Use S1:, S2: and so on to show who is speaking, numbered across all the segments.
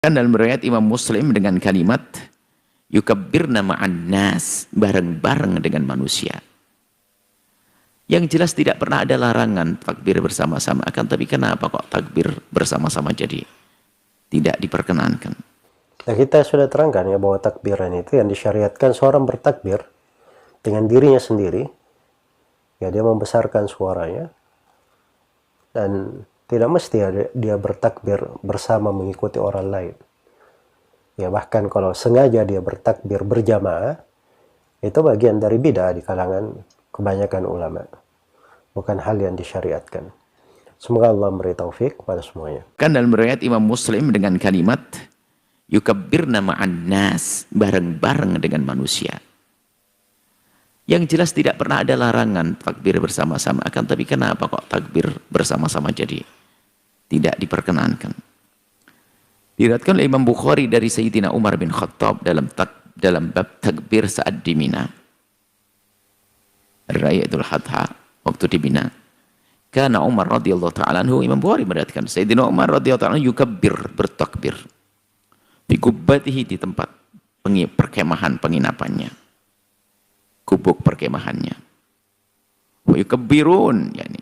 S1: Kan dalam riwayat Imam Muslim dengan kalimat yukabbirna ma'an nas, bareng-bareng dengan manusia. Yang jelas tidak pernah ada larangan takbir bersama-sama. Akan tapi kenapa kok takbir bersama-sama jadi tidak diperkenankan?
S2: Nah, kita sudah terangkan ya bahwa takbiran itu yang disyariatkan seorang bertakbir dengan dirinya sendiri. Ya, dia membesarkan suaranya. Dan tidak mesti dia bertakbir bersama mengikuti orang lain. Ya, bahkan kalau sengaja dia bertakbir berjamaah, itu bagian dari bid'ah di kalangan kebanyakan ulama. Bukan hal yang disyariatkan. Semoga Allah memberi taufik pada semuanya.
S1: Kan dalam riwayat Imam Muslim dengan kalimat yukabbirna ma'an nas, bareng-bareng dengan manusia. Yang jelas tidak pernah ada larangan takbir bersama-sama. Akan tapi kenapa kok takbir bersama-sama jadi tidak diperkenankan? Diriwayatkan oleh Imam Bukhari dari Sayyidina Umar bin Khattab dalam bab takbir saat di Mina. Raya Idul Adha, waktu di Mina. Karena Umar radhiyallahu ta'ala anhu, Imam Bukhari meriwayatkan Sayyidina Umar radhiyallahu ta'ala anhu yukabbir, bertakbir. Di kubbatihi, di tempat perkemahan penginapannya. Kubuk perkemahannya. Wa yukabbirun, yani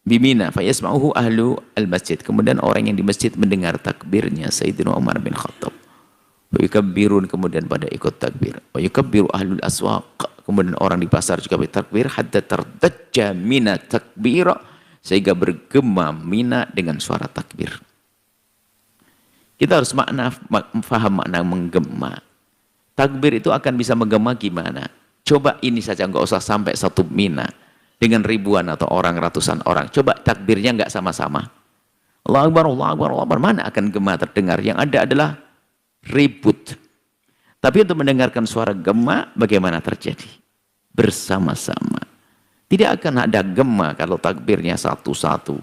S1: bimina fayasma'uhu ahlu al-masjid. Kemudian orang yang di masjid mendengar takbirnya Sayyidina Umar bin Khattab. Wa yukabbirun, kemudian pada ikut takbir. Wa yukabbiru ahlul aswaq, kemudian orang di pasar juga bertakbir. Hatta tardajja mina takbira, sehingga bergema Mina dengan suara takbir. Kita harus faham makna menggema. Takbir itu akan bisa menggema gimana? Coba ini saja, nggak usah sampai satu Mina dengan ribuan atau orang, ratusan orang. Coba takbirnya nggak sama-sama. Allahu Akbar, Allahu Akbar, Allahu Akbar. Mana akan gema terdengar? Yang ada adalah ribut. Tapi untuk mendengarkan suara gema, bagaimana terjadi? Bersama-sama. Tidak akan ada gema kalau takbirnya satu-satu.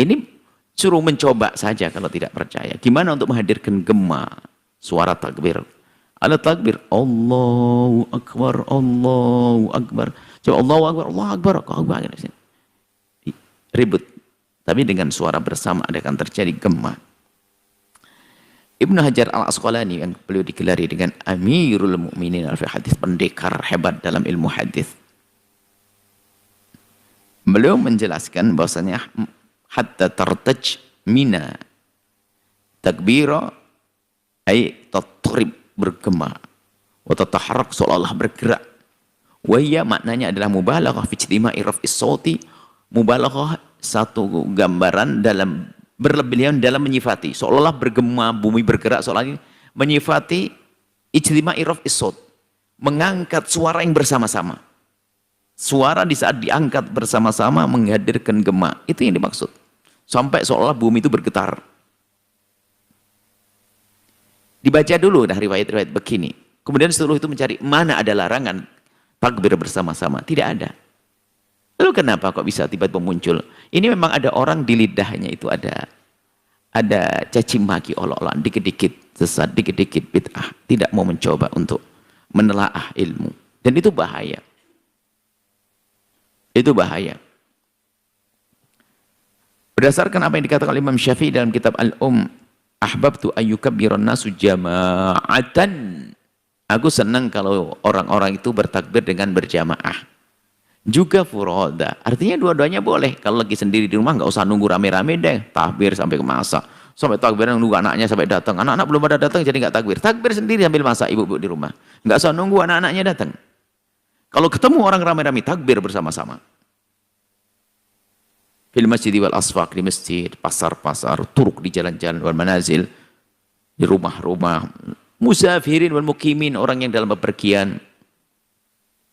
S1: Ini suruh mencoba saja kalau tidak percaya. Gimana untuk menghadirkan gema suara takbir? Ada takbir, Allahu Akbar, Allahu Akbar. Coba Allahu Akbar, Allahu Akbar, Allahu Akbar. Ribut. Tapi dengan suara bersama akan terjadi gema. Ibnu Hajar al-Asqalani yang beliau digelari dengan Amirul Mukminin al hadis, pendekar hebat dalam ilmu hadis. Beliau menjelaskan bahwasanya hatta tartaj mina takbira ay tatrib, bergema, wa tataharrak, seolah-olah bergerak. Wa hiya, maknanya adalah mubalaghah fi ijtima'i raf'is sauti, mubalaghah, satu gambaran dalam berlebihan dalam menyifati, seolah-olah bergema, bumi bergerak, seolah-olah menyifati ijtima'i raf'is saut, mengangkat suara yang bersama-sama. Suara di saat diangkat bersama-sama menghadirkan gema, itu yang dimaksud. Sampai seolah-olah bumi itu bergetar. Dibaca dulu dah riwayat-riwayat begini. Kemudian seluruh itu mencari mana ada larangan takbir bersama-sama. Tidak ada. Lalu kenapa kok bisa tiba-tiba muncul? Ini memang ada orang di lidahnya itu ada caci maki, olok-olok, dikit-dikit sesat, dikit-dikit bid'ah. Tidak mau mencoba untuk menelaah ilmu. Dan itu bahaya. Itu bahaya. Berdasarkan apa yang dikatakan oleh Imam Syafi'i dalam kitab Ahbabtu ayyukabbiran nasu jama'atan. Aku senang kalau orang-orang itu bertakbir dengan berjamaah. Juga furoda. Artinya dua-duanya boleh. Kalau lagi sendiri di rumah nggak usah nunggu rame-rame deh. Takbir sampai ke masa. Sampai takbir nunggu anaknya sampai datang. Anak-anak belum pada datang jadi nggak takbir. Takbir sendiri sambil masak ibu-ibu di rumah. Nggak usah nunggu anak-anaknya datang. Kalau ketemu orang rame-rame takbir bersama-sama. Fil masjid wal asfaq, di masjid, pasar-pasar, turuk di jalan-jalan, wal manazil, di rumah-rumah, musafirin wal mukimin, orang yang dalam bepergian,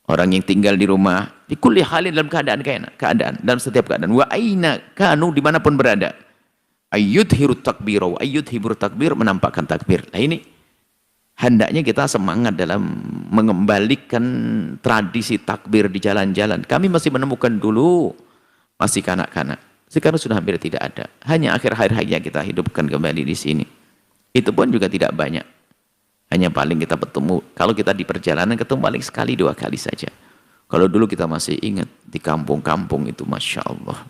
S1: orang yang tinggal di rumah, di kulli halin, dalam keadaan, dalam setiap keadaan, wa aina kanu, dimanapun berada, ayyudhiru takbir, ayyudhiru takbir, menampakkan takbir. Nah ini hendaknya kita semangat dalam mengembalikan tradisi takbir di jalan-jalan. Kami masih menemukan dulu, masih kanak-kanak. Sekarang sudah hampir tidak ada. Hanya akhir-akhir hayat kita hidupkan kembali di sini. Itu pun juga tidak banyak. Hanya paling kita bertemu, kalau kita di perjalanan ketemu paling sekali, 2 kali saja. Kalau dulu kita masih ingat di kampung-kampung itu, Masya Allah.